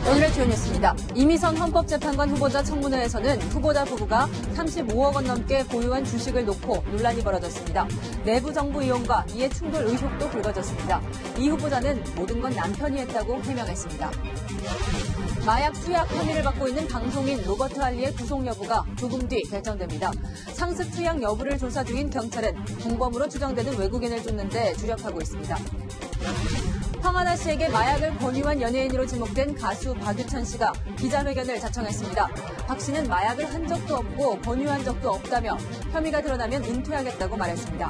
오늘의 주요 뉴스입니다. 이미선 헌법재판관 후보자 청문회에서는 후보자 부부가 35억 원 넘게 보유한 주식을 놓고 논란이 벌어졌습니다. 내부 정보 이용과 이해 충돌 의혹도 불거졌습니다. 이 후보자는 모든 건 남편이 했다고 해명했습니다. 마약 투약 혐의를 받고 있는 방송인 로버트 할리의 구속 여부가 조금 뒤 결정됩니다. 상습 투약 여부를 조사 중인 경찰은 공범으로 추정되는 외국인을 쫓는데 주력하고 있습니다. 황하나 씨에게 마약을 권유한 연예인으로 지목된 가수 박유천 씨가 기자회견을 자청했습니다. 박 씨는 마약을 한 적도 없고 권유한 적도 없다며 혐의가 드러나면 은퇴하겠다고 말했습니다.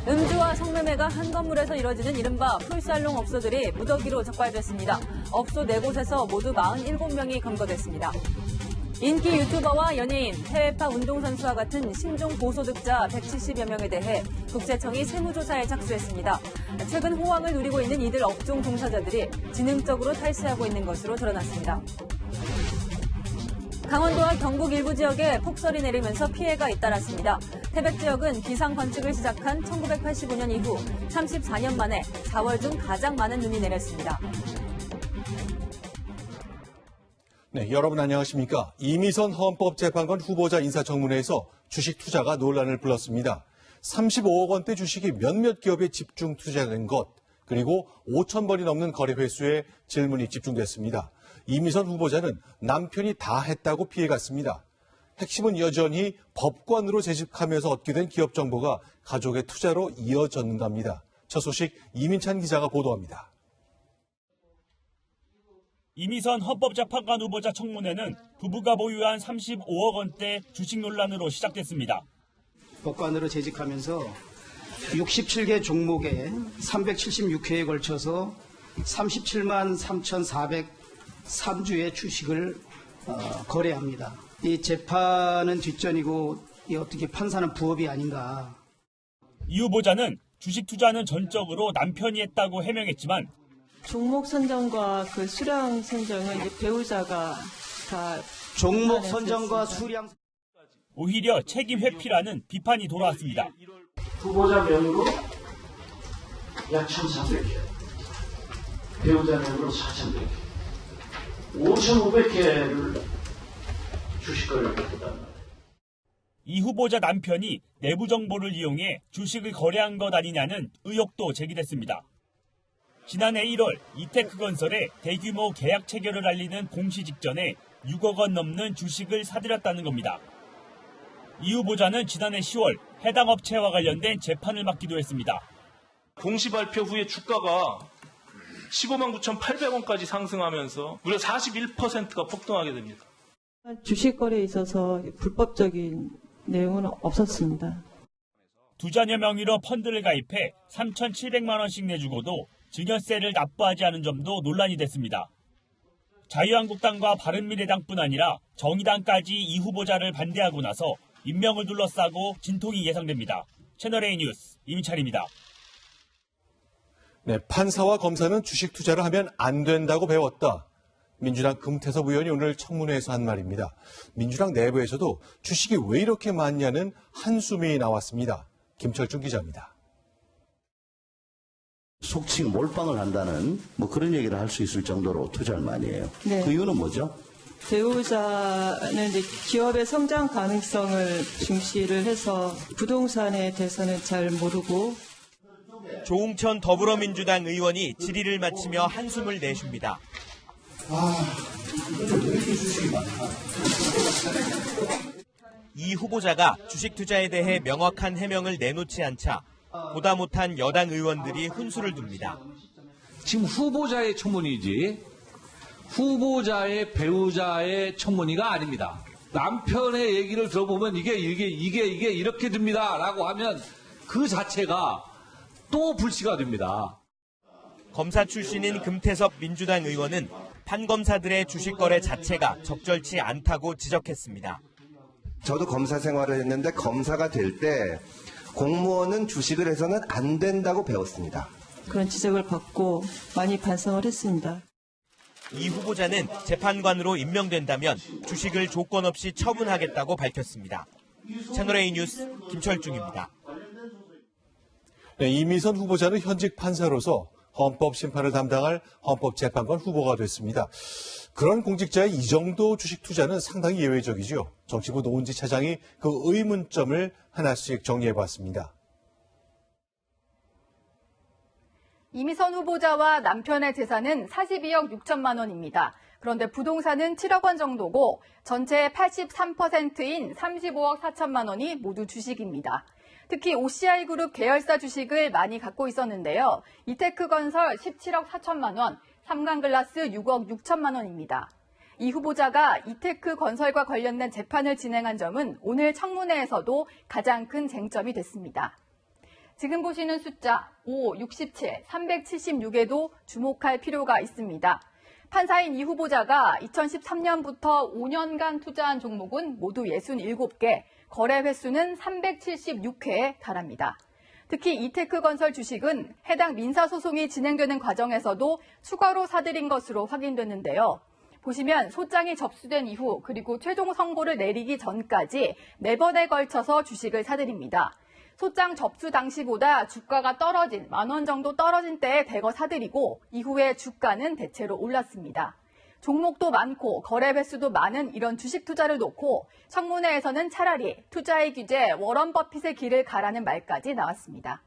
음주와 성매매가 한 건물에서 이뤄지는 이른바 풀살롱 업소들이 무더기로 적발됐습니다. 업소 4곳에서 모두 47명이 검거됐습니다. 인기 유튜버와 연예인, 해외파 운동선수와 같은 신종 고소득자 170여 명에 대해 국세청이 세무조사에 착수했습니다. 최근 호황을 누리고 있는 이들 업종 종사자들이 지능적으로 탈세하고 있는 것으로 드러났습니다. 강원도와 경북 일부 지역에 폭설이 내리면서 피해가 잇따랐습니다. 태백 지역은 기상 관측을 시작한 1985년 이후 34년 만에 4월 중 가장 많은 눈이 내렸습니다. 네, 여러분 안녕하십니까? 이미선 헌법재판관 후보자 인사청문회에서 주식 투자가 논란을 불렀습니다. 35억 원대 주식이 몇몇 기업에 집중 투자된 것, 그리고 5천 번이 넘는 거래 횟수에 질문이 집중됐습니다. 이미선 후보자는 남편이 다 했다고 피해갔습니다. 핵심은 여전히 법관으로 재직하면서 얻게 된 기업 정보가 가족의 투자로 이어졌는가 합니다. 첫 소식 이민찬 기자가 보도합니다. 이미선 헌법재판관 후보자 청문회는 부부가 보유한 35억 원대 주식 논란으로 시작됐습니다. 법관으로 재직하면서 67개 종목에 376회에 걸쳐서 37만 3,403주의 주식을 거래합니다. 이 재판은 뒷전이고 어떻게 판사는 부업이 아닌가. 이 후보자는 주식 투자는 전적으로 남편이 했다고 해명했지만 종목 선정과 그 수량 선정은 이제 배우자가 다 종목 선정과 수량 오히려 책임 회피라는 비판이 돌아왔습니다. 후보자 명의로 약 1,400개, 배우자 명의로 4,100개, 5,500개를 주식 거래를 했단 말이에요. 이 후보자 남편이 내부 정보를 이용해 주식을 거래한 것 아니냐는 의혹도 제기됐습니다. 지난해 1월 이테크건설에 대규모 계약 체결을 알리는 공시 직전에 6억 원 넘는 주식을 사들였다는 겁니다. 이 후보자는 지난해 10월 해당 업체와 관련된 재판을 맡기도 했습니다. 공시 발표 후에 주가가 15만 9,800원까지 상승하면서 무려 41%가 폭등하게 됩니다. 주식 거래에 있어서 불법적인 내용은 없었습니다. 두 자녀 명의로 펀드를 가입해 3,700만 원씩 내주고도 증여세를 납부하지 않은 점도 논란이 됐습니다. 자유한국당과 바른미래당뿐 아니라 정의당까지 이 후보자를 반대하고 나서 임명을 둘러싸고 진통이 예상됩니다. 채널A 뉴스 이민찬입니다. 네, 판사와 검사는 주식 투자를 하면 안 된다고 배웠다. 민주당 금태섭 의원이 오늘 청문회에서 한 말입니다. 민주당 내부에서도 주식이 왜 이렇게 많냐는 한숨이 나왔습니다. 김철중 기자입니다. 속칭 몰빵을 한다는 그런 얘기를 할 수 있을 정도로 투자를 많이 해요. 네. 그 이유는 뭐죠? 배우자는 이제 기업의 성장 가능성을 중시를 해서 부동산에 대해서는 잘 모르고. 조웅천 더불어민주당 의원이 질의를 마치며 한숨을 내쉽니다. 이 후보자가 주식 투자에 대해 명확한 해명을 내놓지 않자 보다 못한 여당 의원들이 훈수를 둡니다. 지금 후보자의 청문이지 후보자의 배우자의 청문회가 아닙니다. 남편의 얘기를 들어보면 이게 이렇게 됩니다라고 하면 그 자체가 또 불씨가 됩니다. 검사 출신인 금태섭 민주당 의원은 판검사들의 주식 거래 자체가 적절치 않다고 지적했습니다. 저도 검사 생활을 했는데 검사가 될 때 공무원은 주식을 해서는 안 된다고 배웠습니다. 그런 지적을 받고 많이 반성을 했습니다. 이 후보자는 재판관으로 임명된다면 주식을 조건 없이 처분하겠다고 밝혔습니다. 채널A 뉴스 김철중입니다. 네, 이미선 후보자는 현직 판사로서 헌법 심판을 담당할 헌법재판관 후보가 됐습니다. 그런 공직자의 이 정도 주식 투자는 상당히 예외적이죠. 정치부 노은지 차장이 그 의문점을 하나씩 정리해봤습니다. 이미선 후보자와 남편의 재산은 42억 6천만 원입니다. 그런데 부동산은 7억 원 정도고 전체의 83%인 35억 4천만 원이 모두 주식입니다. 특히 OCI그룹 계열사 주식을 많이 갖고 있었는데요. 이테크건설 17억 4천만 원, 삼강글라스 6억 6천만 원입니다. 이 후보자가 이테크건설과 관련된 재판을 진행한 점은 오늘 청문회에서도 가장 큰 쟁점이 됐습니다. 지금 보시는 숫자 5, 67, 376에도 주목할 필요가 있습니다. 판사인 이 후보자가 2013년부터 5년간 투자한 종목은 모두 67개, 거래 횟수는 376회에 달합니다. 특히 이테크건설 주식은 해당 민사소송이 진행되는 과정에서도 추가로 사들인 것으로 확인됐는데요. 보시면 소장이 접수된 이후 그리고 최종 선고를 내리기 전까지 4번에 걸쳐서 주식을 사들입니다. 소장 접수 당시보다 주가가 떨어진 10,000원 정도 떨어진 때에 대거 사들이고 이후에 주가는 대체로 올랐습니다. 종목도 많고 거래 횟수도 많은 이런 주식 투자를 놓고 청문회에서는 차라리 투자의 규제 워런 버핏의 길을 가라는 말까지 나왔습니다.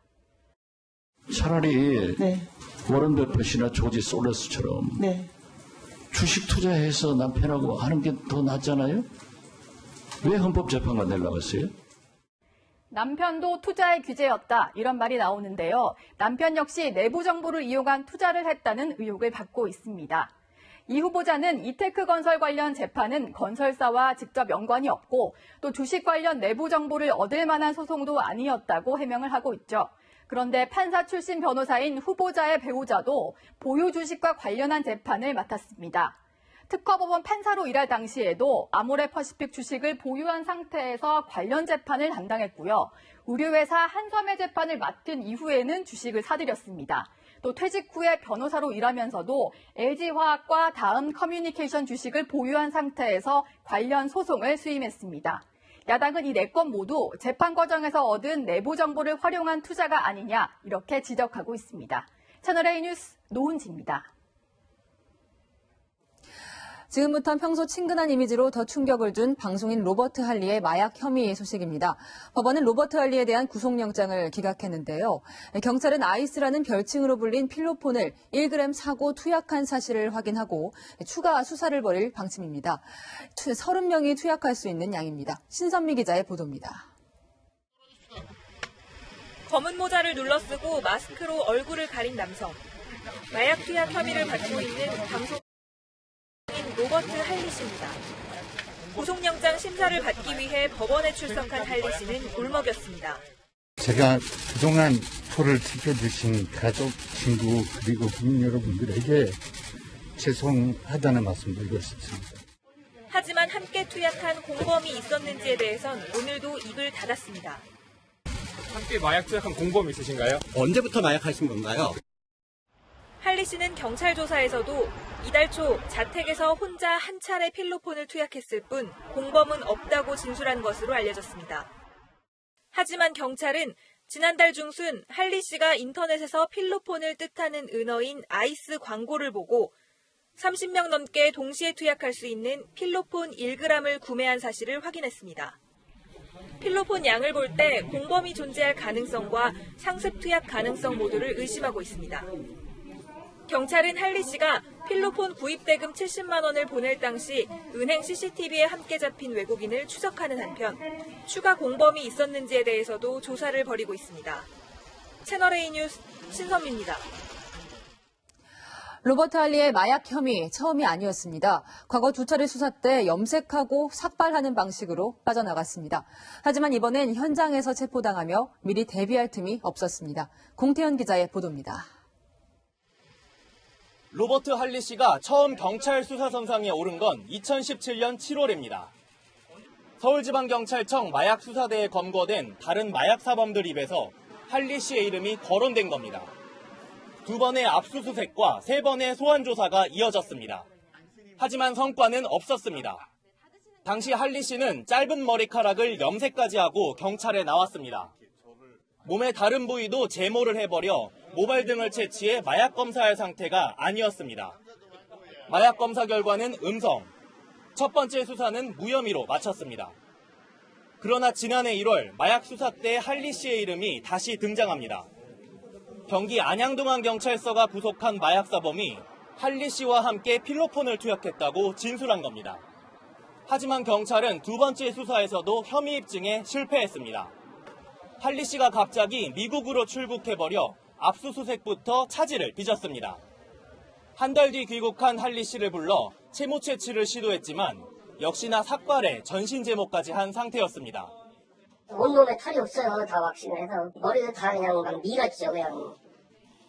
차라리 워런 버핏이나 조지 솔러스처럼 주식 투자해서 남편하고 하는 게 더 낫잖아요? 왜 헌법재판관 내려고 했어요? 남편도 투자의 규제였다 이런 말이 나오는데요. 남편 역시 내부 정보를 이용한 투자를 했다는 의혹을 받고 있습니다. 이 후보자는 이테크건설 관련 재판은 건설사와 직접 연관이 없고 또 주식 관련 내부 정보를 얻을 만한 소송도 아니었다고 해명을 하고 있죠. 그런데 판사 출신 변호사인 후보자의 배우자도 보유 주식과 관련한 재판을 맡았습니다. 특허법원 판사로 일할 당시에도 아모레퍼시픽 주식을 보유한 상태에서 관련 재판을 담당했고요. 의류회사 한섬의 재판을 맡은 이후에는 주식을 사들였습니다. 또 퇴직 후에 변호사로 일하면서도 LG화학과 다음 커뮤니케이션 주식을 보유한 상태에서 관련 소송을 수임했습니다. 야당은 이 4건 모두 재판 과정에서 얻은 내부 정보를 활용한 투자가 아니냐 이렇게 지적하고 있습니다. 채널A 뉴스 노은지입니다. 지금부터 평소 친근한 이미지로 더 충격을 준 방송인 로버트 할리의 마약 혐의 소식입니다. 법원은 로버트 할리에 대한 구속영장을 기각했는데요. 경찰은 아이스라는 별칭으로 불린 필로폰을 1g 사고 투약한 사실을 확인하고 추가 수사를 벌일 방침입니다. 30명이 투약할 수 있는 양입니다. 신선미 기자의 보도입니다. 검은 모자를 눌러쓰고 마스크로 얼굴을 가린 남성. 마약 투약 혐의를 받고 있는 방송인 로버트 할리 씨입니다. 구속영장 심사를 받기 위해 법원에 출석한 할리 씨는 울먹였습니다. 제가 그동안 표를 지켜주신 가족, 친구 그리고 국민 여러분들에게 죄송하다는 말씀 드리고 싶습니다. 하지만 함께 투약한 공범이 있었는지에 대해선 오늘도 입을 닫았습니다. 함께 마약 투약한 공범이 있으신가요? 언제부터 마약하신 건가요? 할리 씨는 경찰 조사에서도 이달 초 자택에서 혼자 한 차례 필로폰을 투약했을 뿐 공범은 없다고 진술한 것으로 알려졌습니다. 하지만 경찰은 지난달 중순 할리 씨가 인터넷에서 필로폰을 뜻하는 은어인 아이스 광고를 보고 30명 넘게 동시에 투약할 수 있는 필로폰 1g을 구매한 사실을 확인했습니다. 필로폰 양을 볼 때 공범이 존재할 가능성과 상습 투약 가능성 모두를 의심하고 있습니다. 경찰은 할리 씨가 필로폰 구입 대금 70만 원을 보낼 당시 은행 CCTV에 함께 잡힌 외국인을 추적하는 한편 추가 공범이 있었는지에 대해서도 조사를 벌이고 있습니다. 채널A 뉴스 신선미입니다. 로버트 할리의 마약 혐의 처음이 아니었습니다. 과거 2차례 수사 때 염색하고 삭발하는 방식으로 빠져나갔습니다. 하지만 이번엔 현장에서 체포당하며 미리 대비할 틈이 없었습니다. 공태현 기자의 보도입니다. 로버트 할리 씨가 처음 경찰 수사선상에 오른 건 2017년 7월입니다. 서울지방경찰청 마약수사대에 검거된 다른 마약사범들 입에서 할리 씨의 이름이 거론된 겁니다. 2번의 압수수색과 3번의 소환조사가 이어졌습니다. 하지만 성과는 없었습니다. 당시 할리 씨는 짧은 머리카락을 염색까지 하고 경찰에 나왔습니다. 몸의 다른 부위도 제모를 해버려 모발 등을 채취해 마약 검사할 상태가 아니었습니다. 마약 검사 결과는 음성. 첫 번째 수사는 무혐의로 마쳤습니다. 그러나 지난해 1월 마약 수사 때 할리 씨의 이름이 다시 등장합니다. 경기 안양동안경찰서가 구속한 마약사범이 할리 씨와 함께 필로폰을 투약했다고 진술한 겁니다. 하지만 경찰은 두 번째 수사에서도 혐의 입증에 실패했습니다. 할리 씨가 갑자기 미국으로 출국해버려 압수수색부터 차질을 빚었습니다. 한 달 뒤 귀국한 할리 씨를 불러 채무 채취를 시도했지만 역시나 삭발에 전신 제모까지 한 상태였습니다. 온몸에 털이 없어요. 다 왁싱을 해서. 머리도 다 그냥 막 밀었죠, 그냥.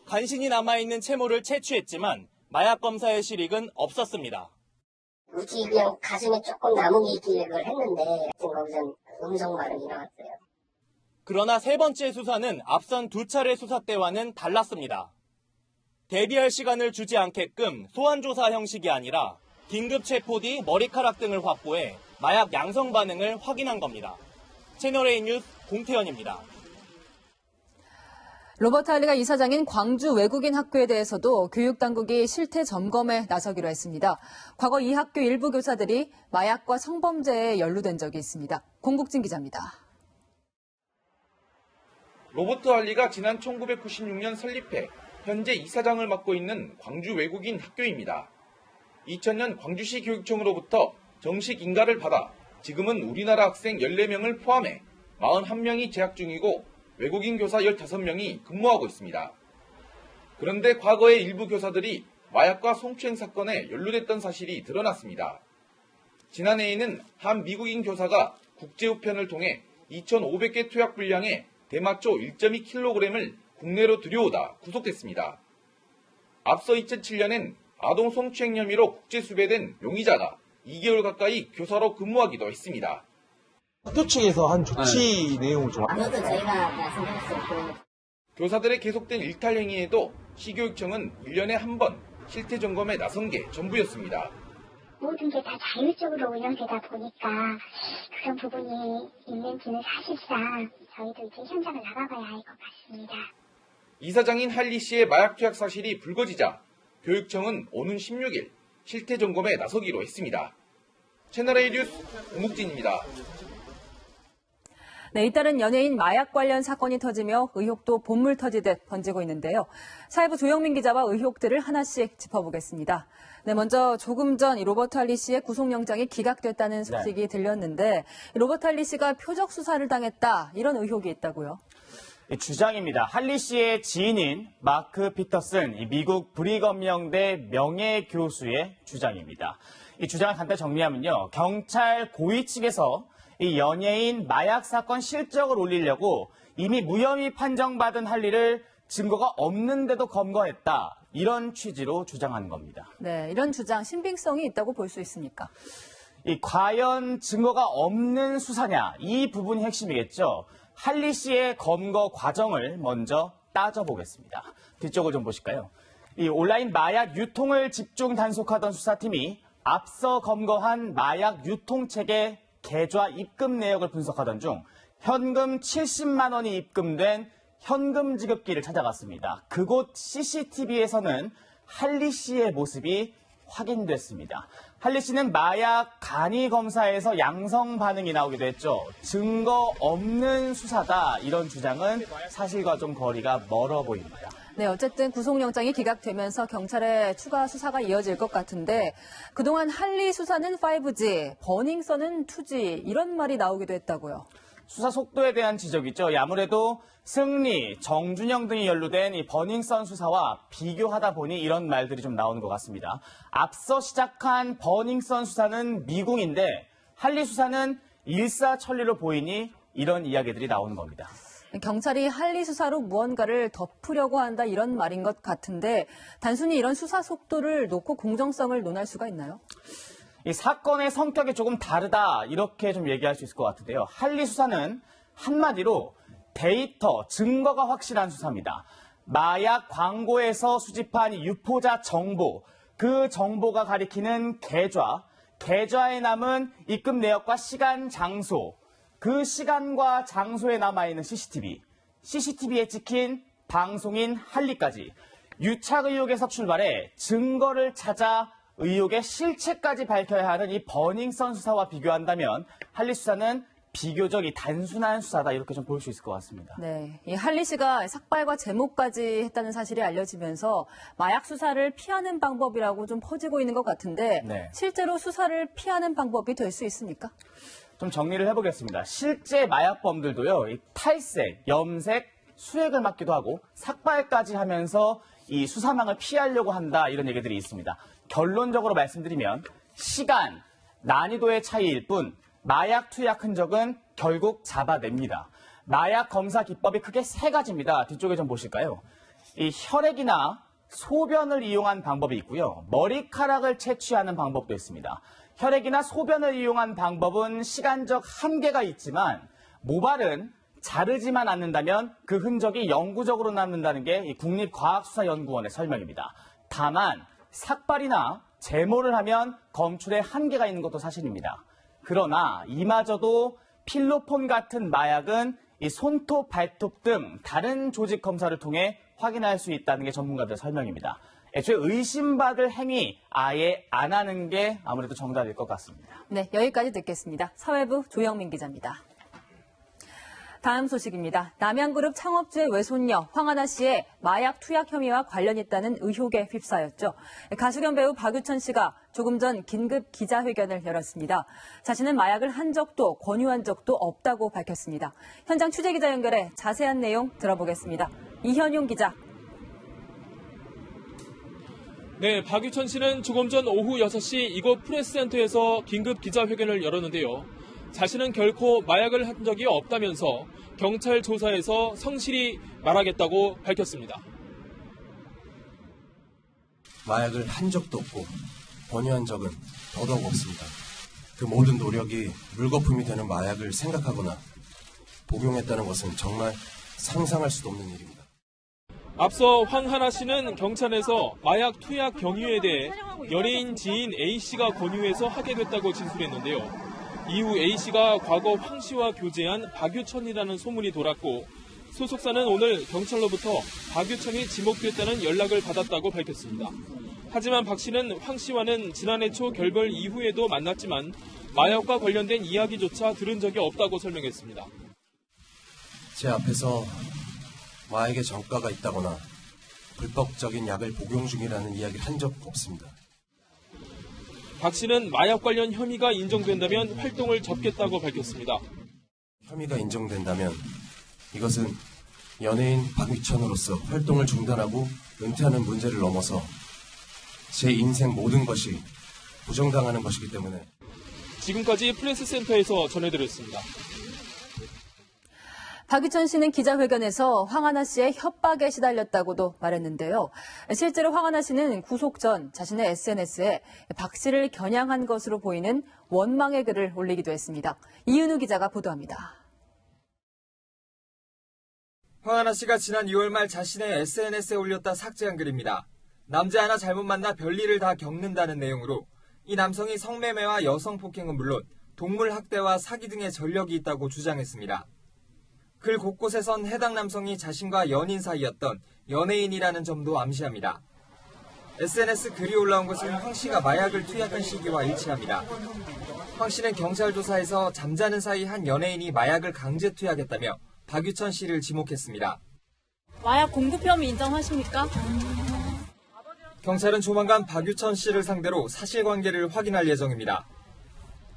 간신히 남아있는 채모를 채취했지만 마약 검사의 실익은 없었습니다. 우지 그냥 가슴에 조금 남은 게 있길래 그걸 했는데 거기서 음성 발음이 나왔어요. 그러나 세 번째 수사는 앞선 두 차례 수사 때와는 달랐습니다. 대비할 시간을 주지 않게끔 소환조사 형식이 아니라 긴급 체포 뒤 머리카락 등을 확보해 마약 양성 반응을 확인한 겁니다. 채널A 뉴스 공태현입니다. 로버트 할리가 이사장인 광주 외국인 학교에 대해서도 교육당국이 실태 점검에 나서기로 했습니다. 과거 이 학교 일부 교사들이 마약과 성범죄에 연루된 적이 있습니다. 공국진 기자입니다. 로버트 할리가 지난 1996년 설립해 현재 이사장을 맡고 있는 광주 외국인 학교입니다. 2000년 광주시 교육청으로부터 정식 인가를 받아 지금은 우리나라 학생 14명을 포함해 41명이 재학 중이고 외국인 교사 15명이 근무하고 있습니다. 그런데 과거에 일부 교사들이 마약과 성추행 사건에 연루됐던 사실이 드러났습니다. 지난해에는 한 미국인 교사가 국제우편을 통해 2,500개 투약 분량의 대마초 1.2kg을 국내로 들여오다 구속됐습니다. 앞서 2007년엔 아동 성추행 혐의로 국제 수배된 용의자가 2개월 가까이 교사로 근무하기도 했습니다. 학교 측에서 한 조치 내용을 좀. 그것도 저희가 말씀드렸어요. 교사들의 계속된 일탈 행위에도 시교육청은 1년에 한 번 실태 점검에 나선 게 전부였습니다. 모든 게 다 자율적으로 운영되다 보니까 그런 부분이 있는지는 사실상 저희도 이제 현장을 나가봐야 할 것 같습니다. 이사장인 할리 씨의 마약 투약 사실이 불거지자 교육청은 오는 16일 실태 점검에 나서기로 했습니다. 채널A 뉴스 공국진입니다. 네, 잇따른 연예인 마약 관련 사건이 터지며 의혹도 본물 터지듯 번지고 있는데요. 사회부 조영민 기자와 의혹들을 하나씩 짚어보겠습니다. 네, 먼저 조금 전 로버트 할리 씨의 구속영장이 기각됐다는 소식이 들렸는데 로버트 할리 씨가 표적 수사를 당했다 이런 의혹이 있다고요? 주장입니다. 할리 씨의 지인인 마크 피터슨 미국 브리검영대 명예교수의 주장입니다. 이 주장을 간단히 정리하면요. 경찰 고위 측에서 이 연예인 마약 사건 실적을 올리려고 이미 무혐의 판정받은 할리를 증거가 없는데도 검거했다. 이런 취지로 주장하는 겁니다. 네, 이런 주장 신빙성이 있다고 볼 수 있습니까? 과연 증거가 없는 수사냐? 이 부분이 핵심이겠죠. 할리 씨의 검거 과정을 먼저 따져보겠습니다. 뒤쪽을 좀 보실까요? 이 온라인 마약 유통을 집중 단속하던 수사팀이 앞서 검거한 마약 유통책의 계좌 입금 내역을 분석하던 중 현금 70만 원이 입금된 현금 지급기를 찾아갔습니다. 그곳 CCTV에서는 할리 씨의 모습이 확인됐습니다. 할리 씨는 마약 간이 검사에서 양성 반응이 나오기도 했죠. 증거 없는 수사다. 이런 주장은 사실과 좀 거리가 멀어 보입니다. 네, 어쨌든 구속영장이 기각되면서 경찰의 추가 수사가 이어질 것 같은데 그동안 할리 수사는 5G, 버닝썬은 2G 이런 말이 나오기도 했다고요. 수사 속도에 대한 지적이죠. 아무래도 승리, 정준영 등이 연루된 이 버닝썬 수사와 비교하다 보니 이런 말들이 좀 나오는 것 같습니다. 앞서 시작한 버닝썬 수사는 미궁인데 할리 수사는 일사천리로 보이니 이런 이야기들이 나오는 겁니다. 경찰이 할리 수사로 무언가를 덮으려고 한다 이런 말인 것 같은데 단순히 이런 수사 속도를 놓고 공정성을 논할 수가 있나요? 이 사건의 성격이 조금 다르다 이렇게 좀 얘기할 수 있을 것 같은데요. 할리 수사는 한마디로 데이터, 증거가 확실한 수사입니다. 마약 광고에서 수집한 유포자 정보, 그 정보가 가리키는 계좌에 남은 입금 내역과 시간, 장소, 그 시간과 장소에 남아있는 CCTV에 찍힌 방송인 할리까지 유착 의혹에서 출발해 증거를 찾아 의혹의 실체까지 밝혀야 하는 이 버닝썬 수사와 비교한다면 할리 수사는 비교적 단순한 수사다 이렇게 좀 볼 수 있을 것 같습니다. 네, 이 할리 씨가 삭발과 제목까지 했다는 사실이 알려지면서 마약 수사를 피하는 방법이라고 좀 퍼지고 있는 것 같은데 네. 실제로 수사를 피하는 방법이 될 수 있습니까? 좀 정리를 해보겠습니다. 실제 마약범들도요, 이 탈색, 염색, 수액을 맞기도 하고 삭발까지 하면서 이 수사망을 피하려고 한다 이런 얘기들이 있습니다. 결론적으로 말씀드리면 시간, 난이도의 차이일 뿐 마약 투약 흔적은 결국 잡아냅니다. 마약 검사 기법이 크게 세 가지입니다. 뒤쪽에 좀 보실까요? 이 혈액이나 소변을 이용한 방법이 있고요. 머리카락을 채취하는 방법도 있습니다. 혈액이나 소변을 이용한 방법은 시간적 한계가 있지만 모발은 자르지만 않는다면 그 흔적이 영구적으로 남는다는 게 국립과학수사연구원의 설명입니다. 다만 삭발이나 제모를 하면 검출에 한계가 있는 것도 사실입니다. 그러나 이마저도 필로폰 같은 마약은 이 손톱, 발톱 등 다른 조직 검사를 통해 확인할 수 있다는 게 전문가들의 설명입니다. 애초에 의심받을 행위 아예 안 하는 게 아무래도 정답일 것 같습니다. 네, 여기까지 듣겠습니다. 사회부 조영민 기자입니다. 다음 소식입니다. 남양그룹 창업주의 외손녀 황하나 씨의 마약 투약 혐의와 관련이 있다는 의혹에 휩싸였죠. 가수 겸 배우 박유천 씨가 조금 전 긴급 기자회견을 열었습니다. 자신은 마약을 한 적도 권유한 적도 없다고 밝혔습니다. 현장 취재기자 연결해 자세한 내용 들어보겠습니다. 이현용 기자. 네, 박유천 씨는 조금 전 오후 6시 이곳 프레스센터에서 긴급 기자회견을 열었는데요. 자신은 결코 마약을 한 적이 없다면서 경찰 조사에서 성실히 말하겠다고 밝혔습니다. 마약을 한 적도 없고 권유한 적은 더더욱 없습니다. 그 모든 노력이 물거품이 되는 마약을 생각하거나 복용했다는 것은 정말 상상할 수도 없는 일입니다. 앞서 황하나 씨는 경찰에서 마약 투약 경위에 대해 연예인 지인 A씨가 권유해서 하게 됐다고 진술했는데요. 이후 A씨가 과거 황 씨와 교제한 박유천이라는 소문이 돌았고 소속사는 오늘 경찰로부터 박유천이 지목됐다는 연락을 받았다고 밝혔습니다. 하지만 박 씨는 황 씨와는 지난해 초 결별 이후에도 만났지만 마약과 관련된 이야기조차 들은 적이 없다고 설명했습니다. 제 앞에서 마약에 전과가 있다거나 불법적인 약을 복용 중이라는 이야기를 한 적 없습니다. 박 씨는 마약 관련 혐의가 인정된다면 활동을 접겠다고 밝혔습니다. 혐의가 인정된다면 이것은 연예인 박유천으로서 활동을 중단하고 은퇴하는 문제를 넘어서 제 인생 모든 것이 부정당하는 것이기 때문에 지금까지 프레스센터에서 전해드렸습니다. 박유천 씨는 기자회견에서 황하나 씨의 협박에 시달렸다고도 말했는데요. 실제로 황하나 씨는 구속 전 자신의 SNS에 박 씨를 겨냥한 것으로 보이는 원망의 글을 올리기도 했습니다. 이은우 기자가 보도합니다. 황하나 씨가 지난 2월 말 자신의 SNS에 올렸다 삭제한 글입니다. 남자 하나 잘못 만나 별일을 다 겪는다는 내용으로 이 남성이 성매매와 여성폭행은 물론 동물 학대와 사기 등의 전력이 있다고 주장했습니다. 글 곳곳에선 해당 남성이 자신과 연인 사이였던 연예인이라는 점도 암시합니다. SNS 글이 올라온 것은 황 씨가 마약을 투약한 시기와 일치합니다. 황 씨는 경찰 조사에서 잠자는 사이 한 연예인이 마약을 강제 투약했다며 박유천 씨를 지목했습니다. 마약 공급 혐의 인정하십니까? 경찰은 조만간 박유천 씨를 상대로 사실관계를 확인할 예정입니다.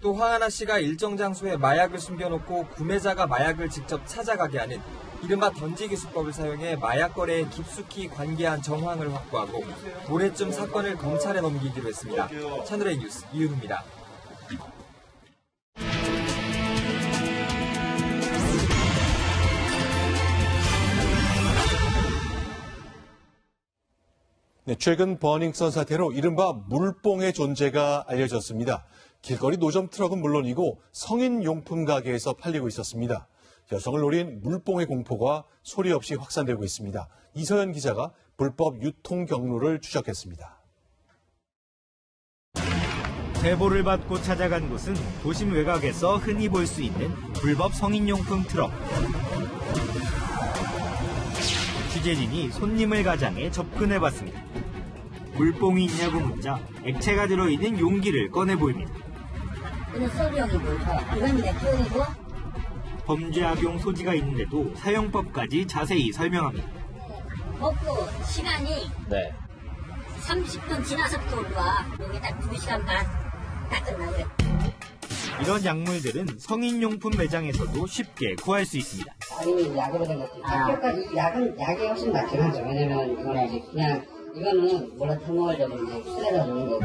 또 황하나 씨가 일정 장소에 마약을 숨겨놓고 구매자가 마약을 직접 찾아가게 하는 이른바 던지기 수법을 사용해 마약 거래에 깊숙이 관계한 정황을 확보하고 올해쯤 사건을 검찰에 넘기기로 했습니다. 채널A 뉴스 이은우입니다. 네, 최근 버닝썬 사태로 이른바 물뽕의 존재가 알려졌습니다. 길거리 노점 트럭은 물론이고 성인용품 가게에서 팔리고 있었습니다. 여성을 노린 물뽕의 공포가 소리 없이 확산되고 있습니다. 이서연 기자가 불법 유통 경로를 추적했습니다. 제보를 받고 찾아간 곳은 도심 외곽에서 흔히 볼 수 있는 불법 성인용품 트럭. 취재진이 손님을 가장해 접근해봤습니다. 물뽕이 있냐고 묻자 액체가 들어있는 용기를 꺼내 보입니다. 이건 소비용이고 이건 맥주용이고 범죄 악용 소지가 있는데도 사용법까지 자세히 설명합니다. 먹고 시간이 네. 30분 지나서 또 와. 여기 딱 2시간 반 딱 끝나고요. 이런 약물들은 성인용품 매장에서도 쉽게 구할 수 있습니다. 아니 약으로 된 것도 학교까지 약이 훨씬 낫긴 하죠. 왜냐면 이거는 이제 그냥 이거는 몰라 터먹으려고 이제 술에다 넣는 거고.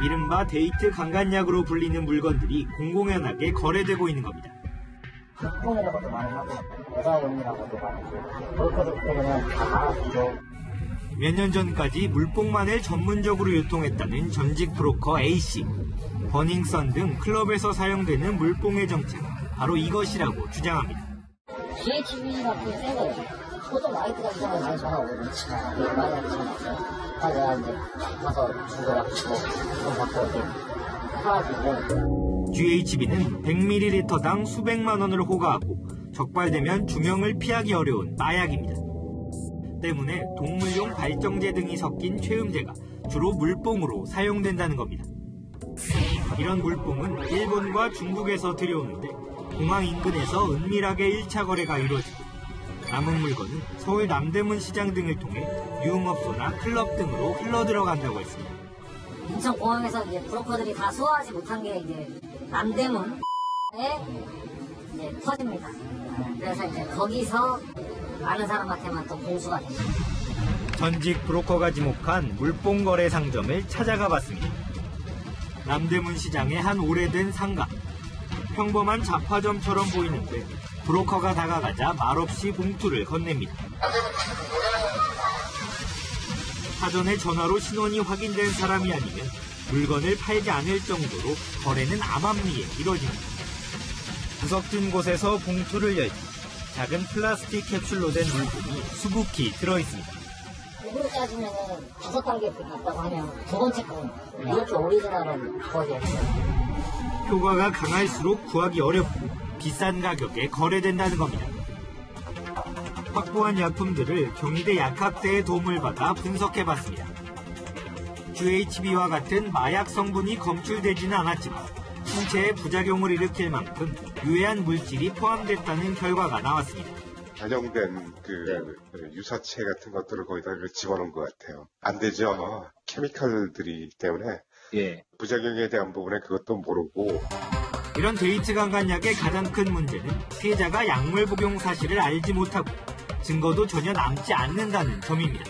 이른바 데이트 강간약으로 불리는 물건들이 공공연하게 거래되고 있는 겁니다. 학봉이라고도 많이 하고 여자용이라고도 많이 하고 그렇게도 그때는 다 알아주죠. 몇 년 전까지 물뽕만을 전문적으로 유통했다는 전직 브로커 A씨. 버닝썬 등 클럽에서 사용되는 물뽕의 정체, 바로 이것이라고 주장합니다. GHB가 그 센 거예요. 저도 라이트가 이상하게 많이 전화 오거든요. 많이 전화 내가 이제 가서 주더라고 돈 받고 사가지고. GHB는 100ml당 수백만 원을 호가하고 적발되면 중형을 피하기 어려운 마약입니다. 때문에 동물용 발정제 등이 섞인 최음제가 주로 물뽕으로 사용된다는 겁니다. 이런 물뽕은 일본과 중국에서 들여오는데 공항 인근에서 은밀하게 1차 거래가 이루어지고 남은 물건은 서울 남대문 시장 등을 통해 유흥업소나 클럽 등으로 흘러들어간다고 했습니다. 인천공항에서 이제 브로커들이 다 소화하지 못한 게 이제 남대문에 이제 터집니다. 그래서 이제 거기서 많은 사람한테만 또 공수가 됩니다. 전직 브로커가 지목한 물뽕 거래 상점을 찾아가 봤습니다. 남대문 시장의 한 오래된 상가. 평범한 잡화점처럼 보이는데 브로커가 다가가자 말없이 봉투를 건넵니다. 사전에 전화로 신원이 확인된 사람이 아니면 물건을 팔지 않을 정도로 거래는 암암리에 이뤄집니다. 구석진 곳에서 봉투를 열자 작은 플라스틱 캡슐로 된 물품이 수북히 들어있습니다. 일부러 따지면 5단계 있다고 하면 두 번째 건 이렇게 오리지널은 거기에 효과가 강할수록 구하기 어렵고 비싼 가격에 거래된다는 겁니다. 확보한 약품들을 경희대 약학대의 도움을 받아 분석해봤습니다. GHB와 같은 마약 성분이 검출되지는 않았지만 신체에 부작용을 일으킬 만큼 유해한 물질이 포함됐다는 결과가 나왔습니다. 변형된 그 유사체 같은 것들을 거기다 집어넣은 것 같아요. 안 되죠. 케미칼들이 때문에 부작용에 대한 부분에 그것도 모르고. 이런 데이트 강간약의 가장 큰 문제는 피해자가 약물 복용 사실을 알지 못하고 증거도 전혀 남지 않는다는 점입니다.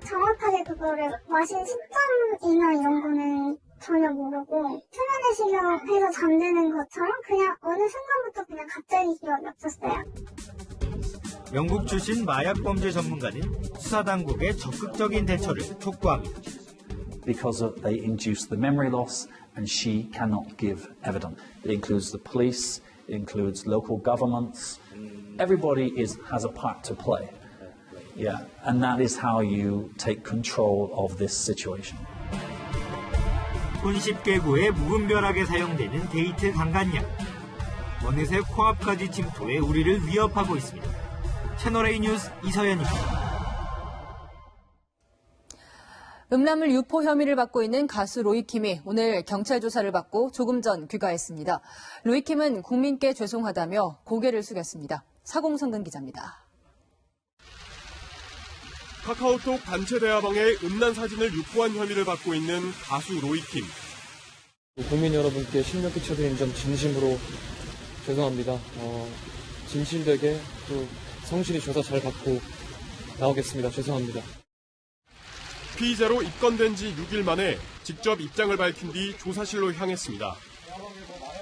정확하게 그거를 마신 시점이나 이런 거는 전혀 모르고 수면내시경해서 잠드는 것처럼 그냥 어느 순간부터 그냥 갑자기 기억이 없었어요. 영국 출신 마약범죄 전문가는 수사당국의 적극적인 대처를 촉구합니다. Because they induce the memory loss and she cannot give evidence. It includes the police, it includes local governments. Everybody has a part to play. Yeah, and that is how you take control of this situation. 손쉽게구에 무분별하게 사용되는 데이트 강간약. 어느새 코앞까지 침투해 우리를 위협하고 있습니다. 채널A 뉴스 이서연입니다. 음란물 유포 혐의를 받고 있는 가수 로이킴이 오늘 경찰 조사를 받고 조금 전 귀가했습니다. 로이킴은 국민께 죄송하다며 고개를 숙였습니다. 사공성근 기자입니다. 카카오톡 단체 대화방에 음란 사진을 유포한 혐의를 받고 있는 가수 로이킴. 국민 여러분께 심려 끼쳐드린 점 진심으로 죄송합니다. 진실되게 또 성실히 조사 잘 받고 나오겠습니다. 죄송합니다. 피의자로 입건된 지 6일 만에 직접 입장을 밝힌 뒤 조사실로 향했습니다.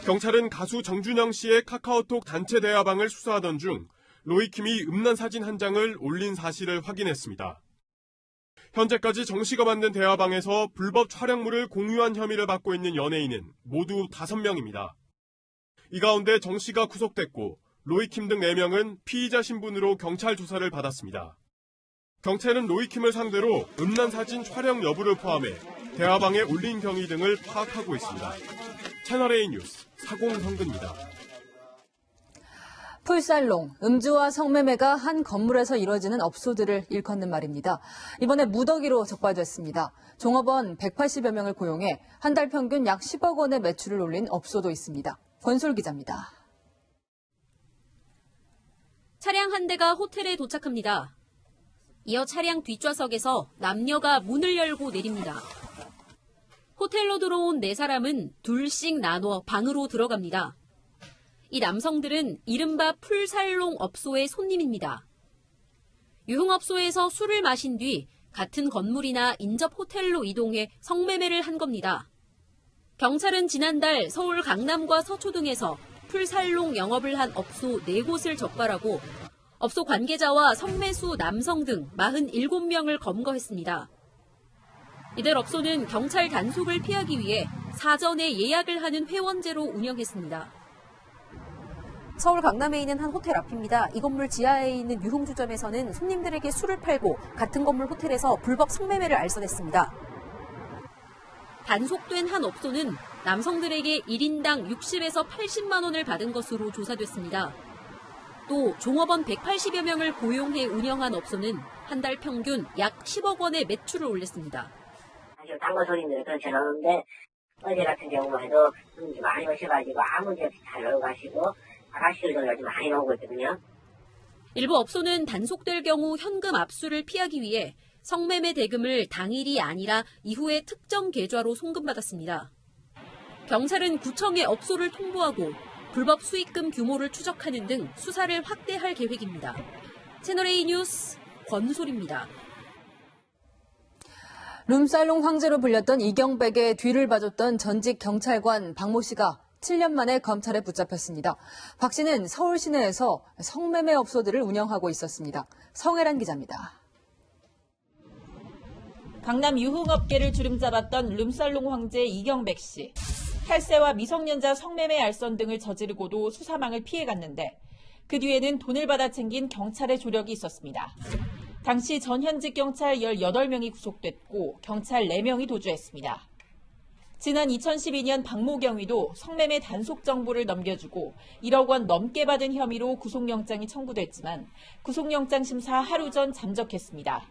경찰은 가수 정준영 씨의 카카오톡 단체 대화방을 수사하던 중 로이킴이 음란 사진 한 장을 올린 사실을 확인했습니다. 현재까지 정 씨가 만든 대화방에서 불법 촬영물을 공유한 혐의를 받고 있는 연예인은 모두 5명입니다. 이 가운데 정 씨가 구속됐고 로이킴 등 4명은 피의자 신분으로 경찰 조사를 받았습니다. 경찰은 로이킴을 상대로 음란 사진 촬영 여부를 포함해 대화방에 올린 경위 등을 파악하고 있습니다. 채널A 뉴스 사공성근입니다. 풀살롱, 음주와 성매매가 한 건물에서 이뤄지는 업소들을 일컫는 말입니다. 이번에 무더기로 적발됐습니다. 종업원 180여 명을 고용해 한 달 평균 약 10억 원의 매출을 올린 업소도 있습니다. 권솔 기자입니다. 차량 한 대가 호텔에 도착합니다. 이어 차량 뒷좌석에서 남녀가 문을 열고 내립니다. 호텔로 들어온 4사람은 둘씩 나눠 방으로 들어갑니다. 이 남성들은 이른바 풀살롱 업소의 손님입니다. 유흥업소에서 술을 마신 뒤 같은 건물이나 인접 호텔로 이동해 성매매를 한 겁니다. 경찰은 지난달 서울 강남과 서초 등에서 풀살롱 영업을 한 업소 4곳을 적발하고 업소 관계자와 성매수 남성 등 47명을 검거했습니다. 이들 업소는 경찰 단속을 피하기 위해 사전에 예약을 하는 회원제로 운영했습니다. 서울 강남에 있는 한 호텔 앞입니다. 이 건물 지하에 있는 유흥주점에서는 손님들에게 술을 팔고 같은 건물 호텔에서 불법 성매매를 알선했습니다. 단속된 한 업소는 남성들에게 1인당 60에서 80만 원을 받은 것으로 조사됐습니다. 또 종업원 180여 명을 고용해 운영한 업소는 한 달 평균 약 10억 원의 매출을 올렸습니다. 사실 딴거 손님들은 그렇지 않은데 어제 같은 경우만 해도 좀 많이 오셔가지고 아무 문제 없이 잘 넘어가시고 아가씨들도 요즘 많이 나오고 있거든요. 일부 업소는 단속될 경우 현금 압수를 피하기 위해 성매매 대금을 당일이 아니라 이후에 특정 계좌로 송금받았습니다. 경찰은 구청에 업소를 통보하고 불법 수익금 규모를 추적하는 등 수사를 확대할 계획입니다. 채널A 뉴스 권솔입니다. 룸살롱 황제로 불렸던 이경백의 뒤를 봐줬던 전직 경찰관 박모 씨가 7년 만에 검찰에 붙잡혔습니다. 박 씨는 서울 시내에서 성매매 업소들을 운영하고 있었습니다. 성혜란 기자입니다. 강남 유흥업계를 주름잡았던 룸살롱 황제 이경백 씨. 탈세와 미성년자 성매매 알선 등을 저지르고도 수사망을 피해갔는데 그 뒤에는 돈을 받아 챙긴 경찰의 조력이 있었습니다. 당시 전현직 경찰 18명이 구속됐고 경찰 4명이 도주했습니다. 지난 2012년 박모 경위도 성매매 단속 정보를 넘겨주고 1억 원 넘게 받은 혐의로 구속영장이 청구됐지만 구속영장 심사 하루 전 잠적했습니다.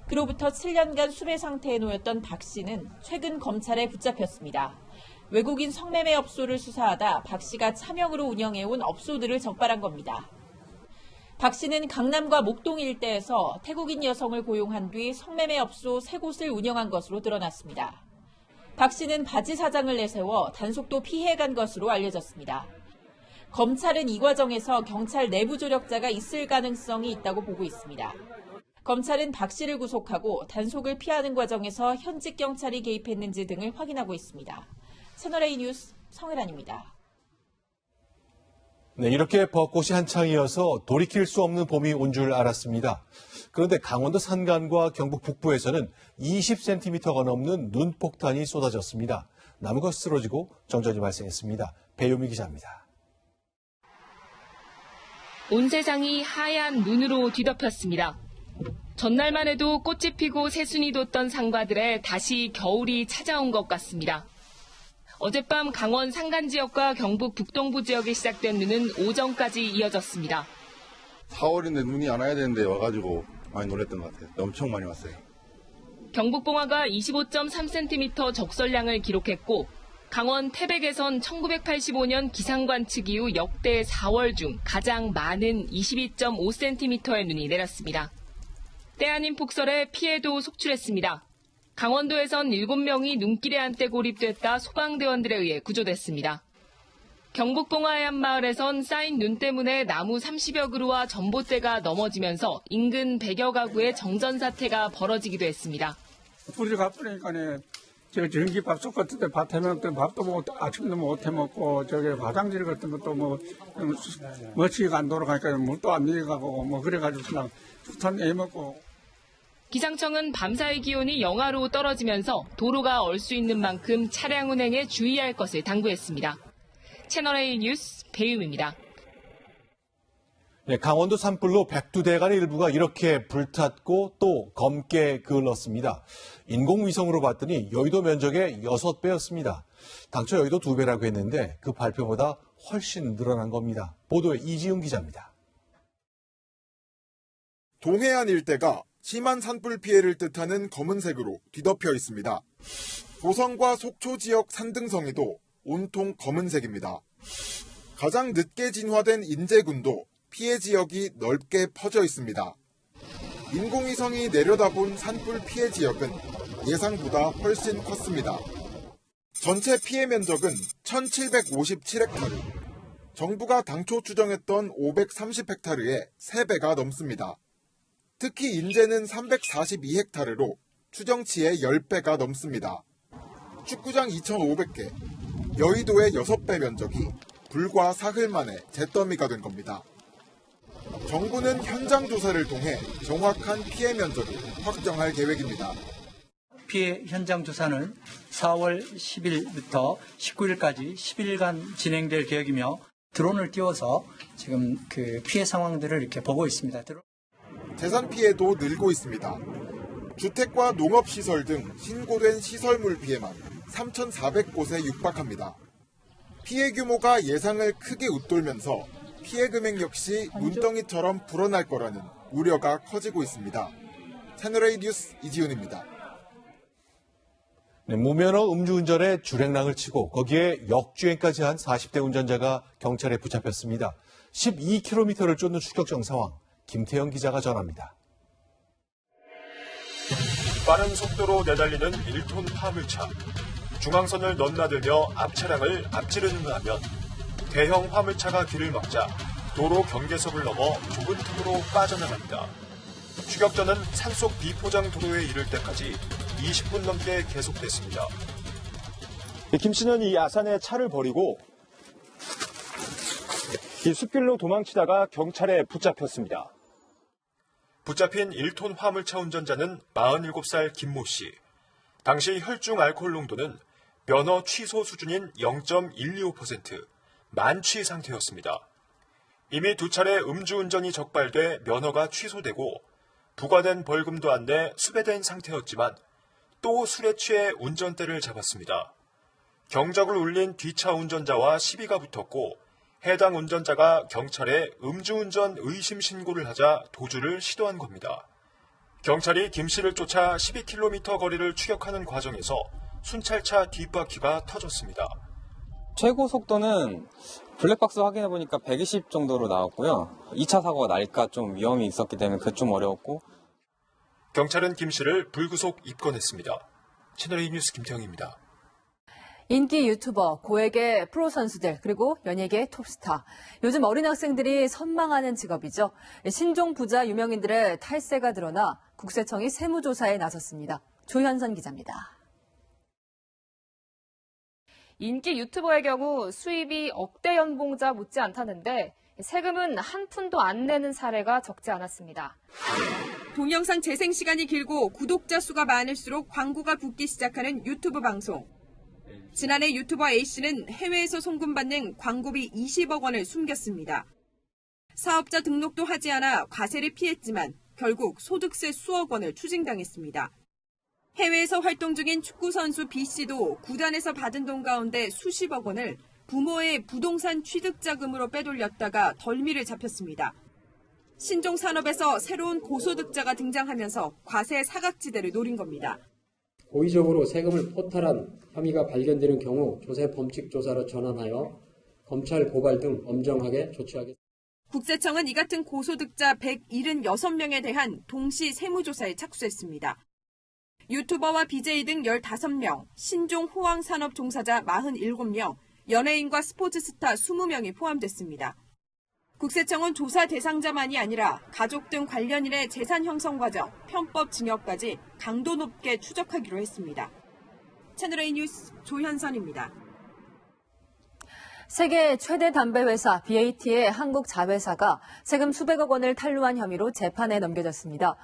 그로부터 7년간 수배 상태에 놓였던 박 씨는 최근 검찰에 붙잡혔습니다. 외국인 성매매 업소를 수사하다 박 씨가 차명으로 운영해온 업소들을 적발한 겁니다. 박 씨는 강남과 목동 일대에서 태국인 여성을 고용한 뒤 성매매 업소 3곳을 운영한 것으로 드러났습니다. 박 씨는 바지 사장을 내세워 단속도 피해간 것으로 알려졌습니다. 검찰은 이 과정에서 경찰 내부 조력자가 있을 가능성이 있다고 보고 있습니다. 검찰은 박 씨를 구속하고 단속을 피하는 과정에서 현직 경찰이 개입했는지 등을 확인하고 있습니다. 채널A 뉴스 성혜란입니다. 네, 이렇게 벚꽃이 한창이어서 돌이킬 수 없는 봄이 온 줄 알았습니다. 그런데 강원도 산간과 경북 북부에서는 20cm가 넘는 눈폭탄이 쏟아졌습니다. 나무가 쓰러지고 정전이 발생했습니다. 배요미 기자입니다. 온 세상이 하얀 눈으로 뒤덮였습니다. 전날만 해도 꽃이 피고 새순이 돋던 상가들에 다시 겨울이 찾아온 것 같습니다. 어젯밤 강원 산간 지역과 경북 북동부 지역에 시작된 눈은 오전까지 이어졌습니다. 4월인데 눈이 안 와야 되는데 와가지고 많이 놀랐던 것 같아요. 엄청 많이 왔어요. 경북 봉화가 25.3cm 적설량을 기록했고 강원 태백에선 1985년 기상관측 이후 역대 4월 중 가장 많은 22.5cm의 눈이 내렸습니다. 때 아닌 폭설에 피해도 속출했습니다. 강원도에선 7명이 눈길에 한때 고립됐다 소방대원들에 의해 구조됐습니다. 경북 봉화의 한 마을에선 쌓인 눈 때문에 나무 30여 그루와 전봇대가 넘어지면서 인근 100여 가구의 정전 사태가 벌어지기도 했습니다. 불이 가쁘니까 저 전기밥솥 같은 데 밥 해먹던 밥도 뭐 아침도 못 해먹고 저기 화장실 같은 것도 뭐 머치가 안 돌아가니까 물도 안 내려가고 뭐 그래가지고 그냥 폭탄 애먹고. 기상청은 밤사이 기온이 영하로 떨어지면서 도로가 얼 수 있는 만큼 차량 운행에 주의할 것을 당부했습니다. 채널A 뉴스 배유미입니다. 네, 강원도 산불로 백두대간의 일부가 이렇게 불탔고 또 검게 그을렀습니다. 인공위성으로 봤더니 여의도 면적의 6배였습니다. 당초 여의도 2배라고 했는데 그 발표보다 훨씬 늘어난 겁니다. 보도에 이지훈 기자입니다. 동해안 일대가 심한 산불 피해를 뜻하는 검은색으로 뒤덮여 있습니다. 고성과 속초 지역 산등성이도 온통 검은색입니다. 가장 늦게 진화된 인제군도 피해 지역이 넓게 퍼져 있습니다. 인공위성이 내려다본 산불 피해 지역은 예상보다 훨씬 컸습니다. 전체 피해 면적은 1,757헥타르, 정부가 당초 추정했던 530헥타르의 3배가 넘습니다. 특히 인제는 342헥타르로 추정치의 10배가 넘습니다. 축구장 2,500개, 여의도의 6배 면적이 불과 사흘 만에 잿더미가 된 겁니다. 정부는 현장 조사를 통해 정확한 피해 면적을 확정할 계획입니다. 피해 현장 조사는 4월 10일부터 19일까지 10일간 진행될 계획이며 드론을 띄워서 지금 그 피해 상황들을 이렇게 보고 있습니다. 재산 피해도 늘고 있습니다. 주택과 농업시설 등 신고된 시설물 피해만 3,400곳에 육박합니다. 피해 규모가 예상을 크게 웃돌면서 피해 금액 역시 눈덩이처럼 불어날 거라는 우려가 커지고 있습니다. 채널A 뉴스 이지훈입니다. 네, 무면허 음주운전에 주행랑을 치고 거기에 역주행까지 한 40대 운전자가 경찰에 붙잡혔습니다. 12km를 쫓는 추격정 상황, 김태형 기자가 전합니다. 빠른 속도로 내달리는 1톤 화물차. 중앙선을 넘나들며 앞 차량을 앞지르는 하면 대형 화물차가 길을 막자 도로 경계석을 넘어 좁은 틈으로 빠져나갑니다. 추격전은 산속 비포장 도로에 이를 때까지 20분 넘게 계속됐습니다. 김 씨는 이 아산에 차를 버리고 이 숲길로 도망치다가 경찰에 붙잡혔습니다. 붙잡힌 1톤 화물차 운전자는 47살 김모 씨. 당시 혈중 알코올 농도는 면허 취소 수준인 0.125%, 만취 상태였습니다. 이미 2차례 음주운전이 적발돼 면허가 취소되고 부과된 벌금도 안 내 수배된 상태였지만 또 술에 취해 운전대를 잡았습니다. 경적을 울린 뒤차 운전자와 시비가 붙었고 해당 운전자가 경찰에 음주운전 의심 신고를 하자 도주를 시도한 겁니다. 경찰이 김 씨를 쫓아 12km 거리를 추격하는 과정에서 순찰차 뒷바퀴가 터졌습니다. 최고 속도는 블랙박스 확인해보니까 120 정도로 나왔고요. 2차 사고가 날까 좀 위험이 있었기 때문에 그게 좀 어려웠고. 경찰은 김 씨를 불구속 입건했습니다. 채널A 뉴스 김태형입니다. 인기 유튜버, 고액의 프로 선수들, 그리고 연예계 톱스타. 요즘 어린 학생들이 선망하는 직업이죠. 신종 부자 유명인들의 탈세가 드러나 국세청이 세무조사에 나섰습니다. 조현선 기자입니다. 인기 유튜버의 경우 수입이 억대 연봉자 못지 않다는데 세금은 한 푼도 안 내는 사례가 적지 않았습니다. 동영상 재생 시간이 길고 구독자 수가 많을수록 광고가 붙기 시작하는 유튜브 방송. 지난해 유튜버 A씨는 해외에서 송금받는 광고비 20억 원을 숨겼습니다. 사업자 등록도 하지 않아 과세를 피했지만 결국 소득세 수억 원을 추징당했습니다. 해외에서 활동 중인 축구선수 B씨도 구단에서 받은 돈 가운데 수십억 원을 부모의 부동산 취득자금으로 빼돌렸다가 덜미를 잡혔습니다. 신종산업에서 새로운 고소득자가 등장하면서 과세 사각지대를 노린 겁니다. 고의적으로 세금을 포탈한 혐의가 발견되는 경우 조세 범칙 조사로 전환하여 검찰 고발 등 엄정하게 조치하겠습니다. 국세청은 이 같은 고소득자 176명에 대한 동시 세무조사에 착수했습니다. 유튜버와 BJ 등 15명, 신종 호황 산업 종사자 47명, 연예인과 스포츠 스타 20명이 포함됐습니다. 국세청은 조사 대상자만이 아니라 가족 등 관련인의 재산 형성 과정, 편법 증여까지 강도 높게 추적하기로 했습니다. 채널A 뉴스 조현선입니다. 세계 최대 담배 회사 BAT의 한국 자회사가 세금 수백억 원을 탈루한 혐의로 재판에 넘겨졌습니다.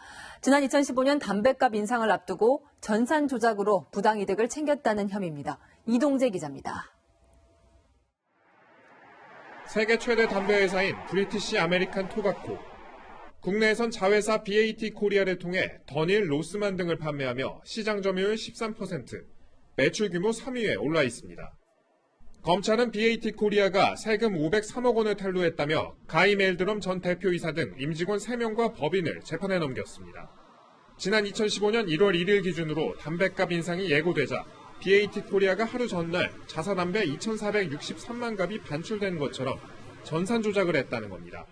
지난 2015년 담배값 인상을 앞두고 전산 조작으로 부당이득을 챙겼다는 혐의입니다. 이동재 기자입니다. 세계 최대 담배 회사인 브리티시 아메리칸 토바코. 국내에선 자회사 BAT 코리아를 통해 더닐 로스만 등을 판매하며 시장 점유율 13%, 매출 규모 3위에 올라 있습니다. 검찰은 BAT 코리아가 세금 503억 원을 탈루했다며 가이 멜드럼 전 대표이사 등 임직원 3명과 법인을 재판에 넘겼습니다. 지난 2015년 1월 1일 기준으로 담배값 인상이 예고되자 BAT 코리아가 하루 전날 자사담배 2,463만 갑이 반출된 것처럼 전산 조작을 했다는 겁니다.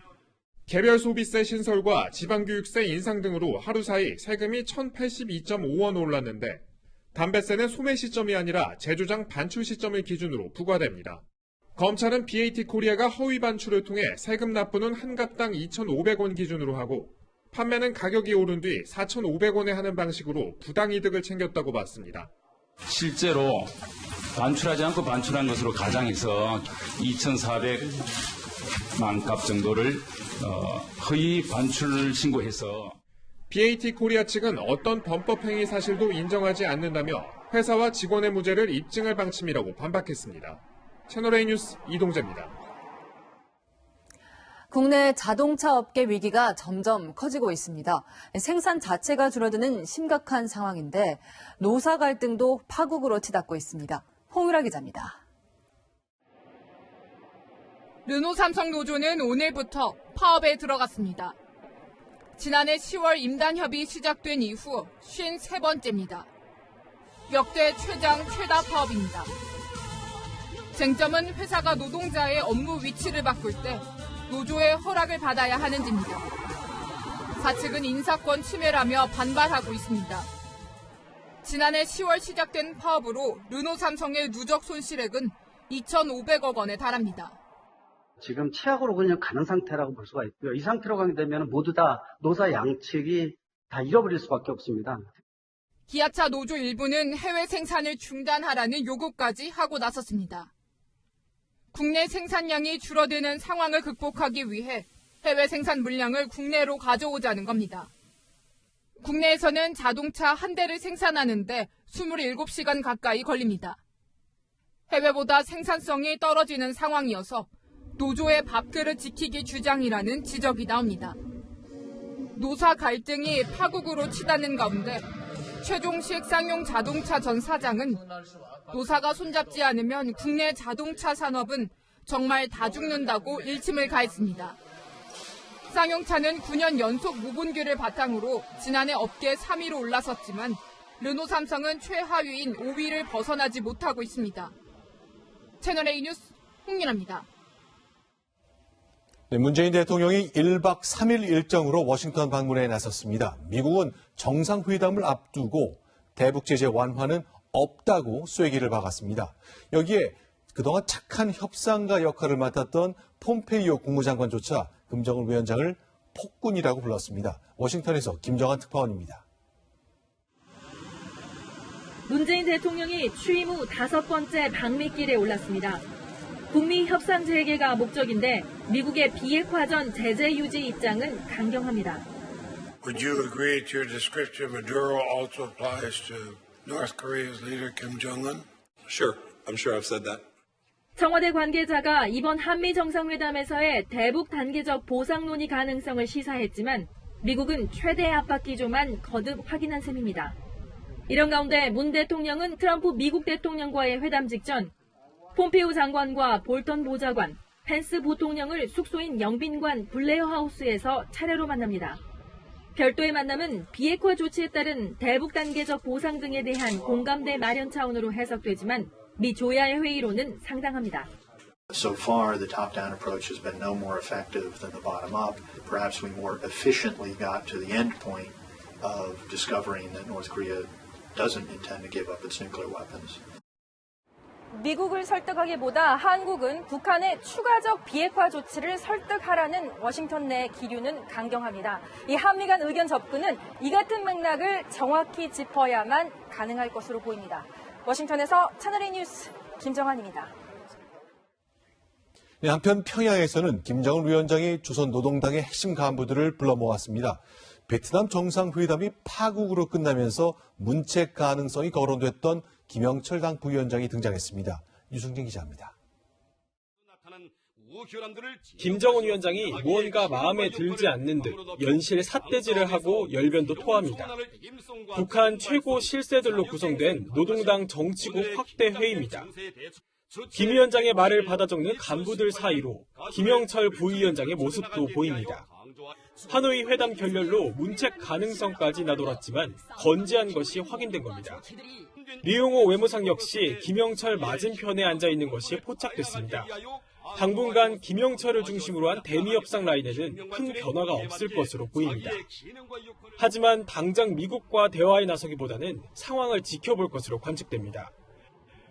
개별 소비세 신설과 지방교육세 인상 등으로 하루 사이 세금이 1,082.5원 올랐는데 담배세는 소매 시점이 아니라 제조장 반출 시점을 기준으로 부과됩니다. 검찰은 BAT 코리아가 허위 반출을 통해 세금 납부는 한 갑당 2,500원 기준으로 하고 판매는 가격이 오른 뒤 4,500원에 하는 방식으로 부당이득을 챙겼다고 봤습니다. 실제로 반출하지 않고 반출한 것으로 가정해서 2,400만 값 정도를 허위 반출 신고해서 BAT 코리아 측은 어떤 범법행위 사실도 인정하지 않는다며 회사와 직원의 무죄를 입증할 방침이라고 반박했습니다. 채널A 뉴스 이동재입니다. 국내 자동차 업계 위기가 점점 커지고 있습니다. 생산 자체가 줄어드는 심각한 상황인데 노사 갈등도 파국으로 치닫고 있습니다. 홍유라 기자입니다. 르노 삼성 노조는 오늘부터 파업에 들어갔습니다. 지난해 10월 임단협의 시작된 이후 53번째입니다. 역대 최다 파업입니다. 쟁점은 회사가 노동자의 업무 위치를 바꿀 때 노조의 허락을 받아야 하는지입니다. 사측은 인사권 침해라며 반발하고 있습니다. 지난해 10월 시작된 파업으로 르노 삼성의 누적 손실액은 2,500억 원에 달합니다. 지금 최악으로 그냥 가는 상태라고 볼 수가 있고요. 이 상태로 가게 되면 모두 다 노사 양측이 다 잃어버릴 수밖에 없습니다. 기아차 노조 일부는 해외 생산을 중단하라는 요구까지 하고 나섰습니다. 국내 생산량이 줄어드는 상황을 극복하기 위해 해외 생산 물량을 국내로 가져오자는 겁니다. 국내에서는 자동차 한 대를 생산하는데 27시간 가까이 걸립니다. 해외보다 생산성이 떨어지는 상황이어서 노조의 밥그릇 지키기 주장이라는 지적이 나옵니다. 노사 갈등이 파국으로 치닫는 가운데 최종식 쌍용 자동차 전 사장은 노사가 손잡지 않으면 국내 자동차 산업은 정말 다 죽는다고 일침을 가했습니다. 쌍용차는 9년 연속 무분기를 바탕으로 지난해 업계 3위로 올라섰지만 르노 삼성은 최하위인 5위를 벗어나지 못하고 있습니다. 채널A 뉴스 홍윤아입니다. 네, 문재인 대통령이 1박 3일 일정으로 워싱턴 방문에 나섰습니다. 미국은 정상회담을 앞두고 대북 제재 완화는 없다고 쐐기를 박았습니다. 여기에 그동안 착한 협상가 역할을 맡았던 폼페이오 국무장관조차 김정은 위원장을 폭군이라고 불렀습니다. 워싱턴에서 김정한 특파원입니다. 문재인 대통령이 취임 후 5번째 방미길에 올랐습니다. 북미 협상 재개가 목적인데 미국의 비핵화전 제재 유지 입장은 강경합니다. Would you agree that your description of Maduro also applies to North Korea's leader Kim Jong-un? Sure. I'm sure I've said that. 청와대 관계자가 이번 한미 정상회담에서의 대북 단계적 보상 논의 가능성을 시사했지만 미국은 최대 압박 기조만 거듭 확인한 셈입니다. 이런 가운데 문 대통령은 트럼프 미국 대통령과의 회담 직전 폼페이오 장관과 볼턴 보좌관, 펜스 부통령을 숙소인 영빈관 블레어 하우스에서 차례로 만납니다. 별도의 만남은 비핵화 조치에 따른 대북 단계적 보상 등에 대한 공감대 마련 차원으로 해석되지만 미 조야의 회의로는 상당합니다. So far, the top-down approach has been no more effective than the bottom-up. Perhaps we more efficiently got to the end point of discovering that North Korea doesn't intend to give up its nuclear weapons. 미국을 설득하기보다 한국은 북한의 추가적 비핵화 조치를 설득하라는 워싱턴 내 기류는 강경합니다. 이 한미 간 의견 접근은 이 같은 맥락을 정확히 짚어야만 가능할 것으로 보입니다. 워싱턴에서 채널A 뉴스 김정환입니다. 네, 한편 평양에서는 김정은 위원장이 조선노동당의 핵심 간부들을 불러 모았습니다. 베트남 정상회담이 파국으로 끝나면서 문책 가능성이 거론됐던 김영철 당 부위원장이 등장했습니다. 유승진 기자입니다. 김정은 위원장이 무언가 마음에 들지 않는 듯 연실 삿대질을 하고 열변도 토합니다. 북한 최고 실세들로 구성된 노동당 정치국 확대 회의입니다. 김 위원장의 말을 받아 적는 간부들 사이로 김영철 부위원장의 모습도 보입니다. 하노이 회담 결렬로 문책 가능성까지 나돌았지만 건재한 것이 확인된 겁니다. 리용호 외무상 역시 김영철 맞은편에 앉아 있는 것이 포착됐습니다. 당분간 김영철을 중심으로 한 대미 협상 라인에는 큰 변화가 없을 것으로 보입니다. 하지만 당장 미국과 대화에 나서기보다는 상황을 지켜볼 것으로 관측됩니다.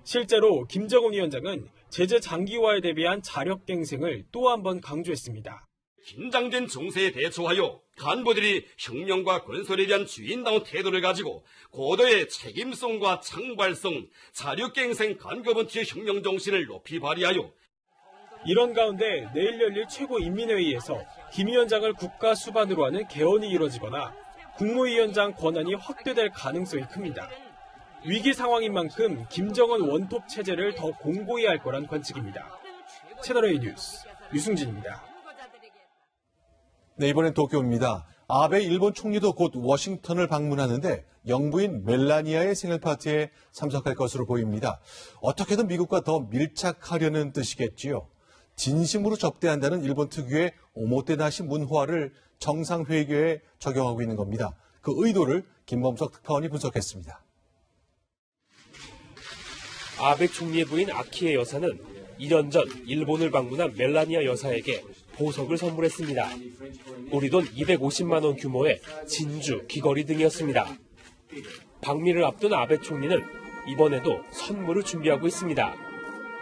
실제로 김정은 위원장은 제재 장기화에 대비한 자력갱생을 또 한 번 강조했습니다. 긴장된 정세에 대처하여 간부들이 혁명과 건설에 대한 주인다운 태도를 가지고 고도의 책임성과 창발성, 자력갱생 간거번티의 혁명 정신을 높이 발휘하여 이런 가운데 내일 열릴 최고인민회의에서 김 위원장을 국가 수반으로 하는 개헌이 이뤄지거나 국무위원장 권한이 확대될 가능성이 큽니다. 위기 상황인 만큼 김정은 원톱 체제를 더 공고히 할 거란 관측입니다. 채널A 뉴스 유승진입니다. 네, 이번엔 도쿄입니다. 아베 일본 총리도 곧 워싱턴을 방문하는데 영부인 멜라니아의 생일 파티에 참석할 것으로 보입니다. 어떻게든 미국과 더 밀착하려는 뜻이겠지요. 진심으로 접대한다는 일본 특유의 오모테나시 문화를 정상회교에 적용하고 있는 겁니다. 그 의도를 김범석 특파원이 분석했습니다. 아베 총리의 부인 아키에 여사는 2년 전 일본을 방문한 멜라니아 여사에게 보석을 선물했습니다. 우리 돈 250만 원 규모의 진주, 귀걸이 등이었습니다. 방미를 앞둔 아베 총리는 이번에도 선물을 준비하고 있습니다.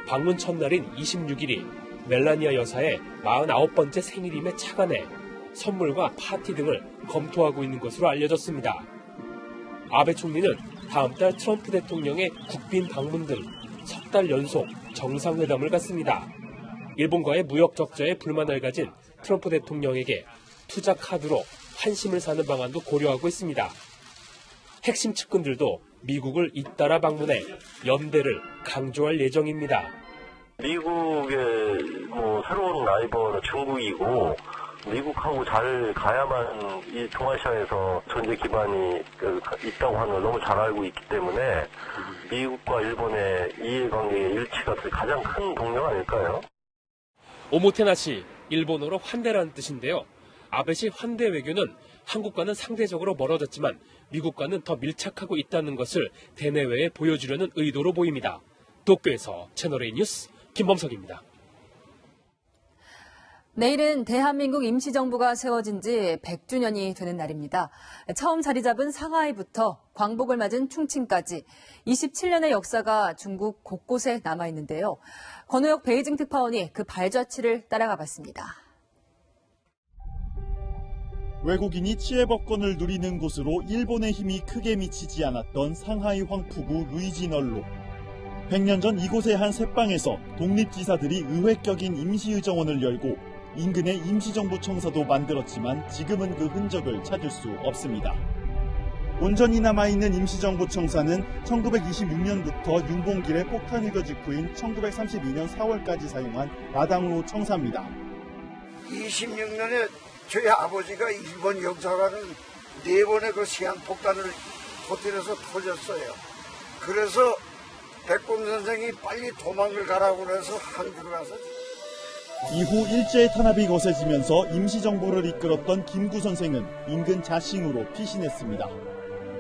방문 첫날인 26일이 멜라니아 여사의 49번째 생일임에 착안해 선물과 파티 등을 검토하고 있는 것으로 알려졌습니다. 아베 총리는 다음 달 트럼프 대통령의 국빈 방문 등 석 달 연속 정상회담을 갖습니다. 일본과의 무역 적자에 불만을 가진 트럼프 대통령에게 투자 카드로 환심을 사는 방안도 고려하고 있습니다. 핵심 측근들도 미국을 잇따라 방문해 연대를 강조할 예정입니다. 미국의 새로운 라이벌은 중국이고 미국하고 잘 가야만 이 동아시아에서 전제 기반이 있다고 하는 걸 너무 잘 알고 있기 때문에 미국과 일본의 이해관계의 일치가 가장 큰 동력 아닐까요? 오모테나시, 일본어로 환대라는 뜻인데요. 아베시 환대 외교는 한국과는 상대적으로 멀어졌지만 미국과는 더 밀착하고 있다는 것을 대내외에 보여주려는 의도로 보입니다. 도쿄에서 채널A 뉴스 김범석입니다. 내일은 대한민국 임시정부가 세워진 지 100주년이 되는 날입니다. 처음 자리 잡은 상하이부터 광복을 맞은 충칭까지 27년의 역사가 중국 곳곳에 남아있는데요. 권우혁 베이징 특파원이 그 발자취를 따라가 봤습니다. 외국인이 치해법권을 누리는 곳으로 일본의 힘이 크게 미치지 않았던 상하이 황푸구 루이지널로. 100년 전 이곳의 한 새방에서 독립지사들이 의회격인 임시의정원을 열고 인근에 임시정부 청사도 만들었지만 지금은 그 흔적을 찾을 수 없습니다. 온전히 남아있는 임시정부 청사는 1926년부터 윤봉길의 폭탄 위교 직후인 1932년 4월까지 사용한 마당로 청사입니다. 26년에 저희 아버지가 일본 역사관은 4번의 그 시한폭탄을 호텔에서 터졌어요. 그래서 백범 선생이 빨리 도망을 가라고 해서 한국을 가서 이후 일제의 탄압이 거세지면서 임시정부를 이끌었던 김구 선생은 인근 자싱으로 피신했습니다.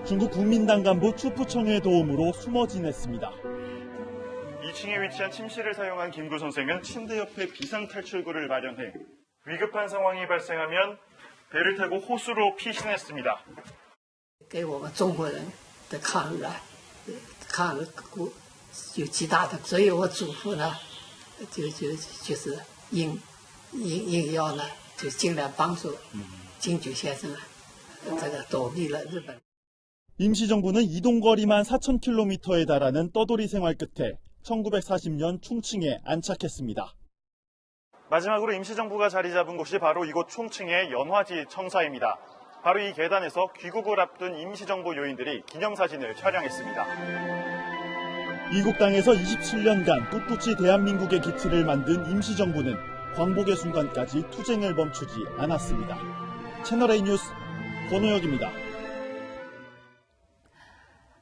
중국 국민당 간부 추푸청의 도움으로 숨어 지냈습니다. 2층에 위치한 침실을 사용한 김구 선생은 침대 옆에 비상탈출구를 마련해 위급한 상황이 발생하면 배를 타고 호수로 피신했습니다. 给我们中国人的抗日啊，抗日有极大的，所以我祖父呢，就是应邀呢，就尽量帮助金举先生啊，这个躲避了日本。 임시정부는 이동거리만 4,000km에 달하는 떠돌이 생활 끝에 1940년 충칭에 안착했습니다. 마지막으로 임시정부가 자리 잡은 곳이 바로 이곳 충칭의 연화지 청사입니다. 바로 이 계단에서 귀국을 앞둔 임시정부 요인들이 기념사진을 촬영했습니다. 이국 땅에서 27년간 꿋꿋이 대한민국의 기틀을 만든 임시정부는 광복의 순간까지 투쟁을 멈추지 않았습니다. 채널A 뉴스 권우혁입니다.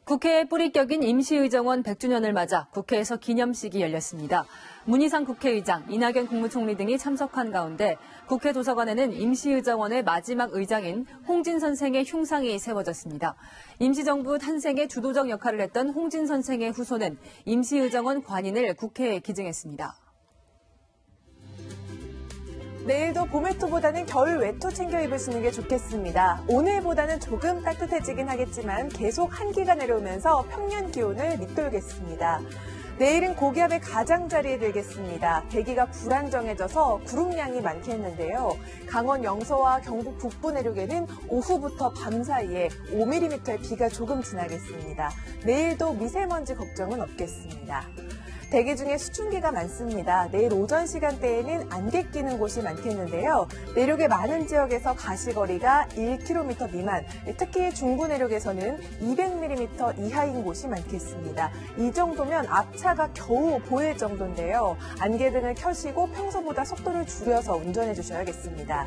국회에 뿌리 껴긴 임시의정원 100주년을 맞아 국회에서 기념식이 열렸습니다. 문희상 국회의장, 이낙연 국무총리 등이 참석한 가운데 국회 도서관에는 임시의정원의 마지막 의장인 홍진 선생의 흉상이 세워졌습니다. 임시정부 탄생에 주도적 역할을 했던 홍진 선생의 후손은 임시의정원 관인을 국회에 기증했습니다. 내일도 봄외투보다는 겨울 외투 챙겨 입으시는 게 좋겠습니다. 오늘보다는 조금 따뜻해지긴 하겠지만 계속 한기가 내려오면서 평년 기온을 밑돌겠습니다. 내일은 고기압의 가장자리에 들겠습니다. 대기가 불안정해져서 구름량이 많겠는데요. 강원 영서와 경북 북부 내륙에는 오후부터 밤 사이에 5mm의 비가 조금 지나겠습니다. 내일도 미세먼지 걱정은 없겠습니다. 대기 중에 수증기가 많습니다. 내일 오전 시간대에는 안개 끼는 곳이 많겠는데요. 내륙의 많은 지역에서 가시거리가 1km 미만, 특히 중부 내륙에서는 200mm 이하인 곳이 많겠습니다. 이 정도면 앞차가 겨우 보일 정도인데요. 안개등을 켜시고 평소보다 속도를 줄여서 운전해 주셔야겠습니다.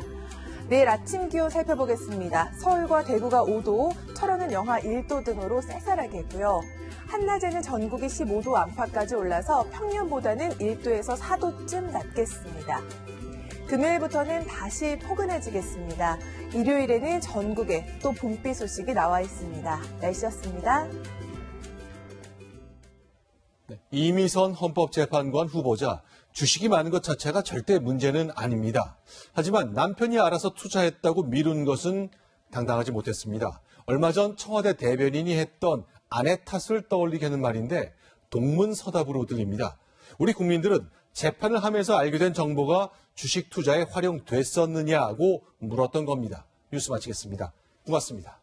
내일 아침 기온 살펴보겠습니다. 서울과 대구가 5도, 철원은 영하 1도 등으로 쌀쌀하겠고요. 한낮에는 전국이 15도 안팎까지 올라서 평년보다는 1도에서 4도쯤 낮겠습니다. 금요일부터는 다시 포근해지겠습니다. 일요일에는 전국에 또 봄비 소식이 나와 있습니다. 날씨였습니다. 이미선 헌법재판관 후보자, 주식이 많은 것 자체가 절대 문제는 아닙니다. 하지만 남편이 알아서 투자했다고 미룬 것은 당당하지 못했습니다. 얼마 전 청와대 대변인이 했던 아내 탓을 떠올리게 하는 말인데 동문서답으로 들립니다. 우리 국민들은 재판을 하면서 알게 된 정보가 주식 투자에 활용됐었느냐고 물었던 겁니다. 뉴스 마치겠습니다. 고맙습니다.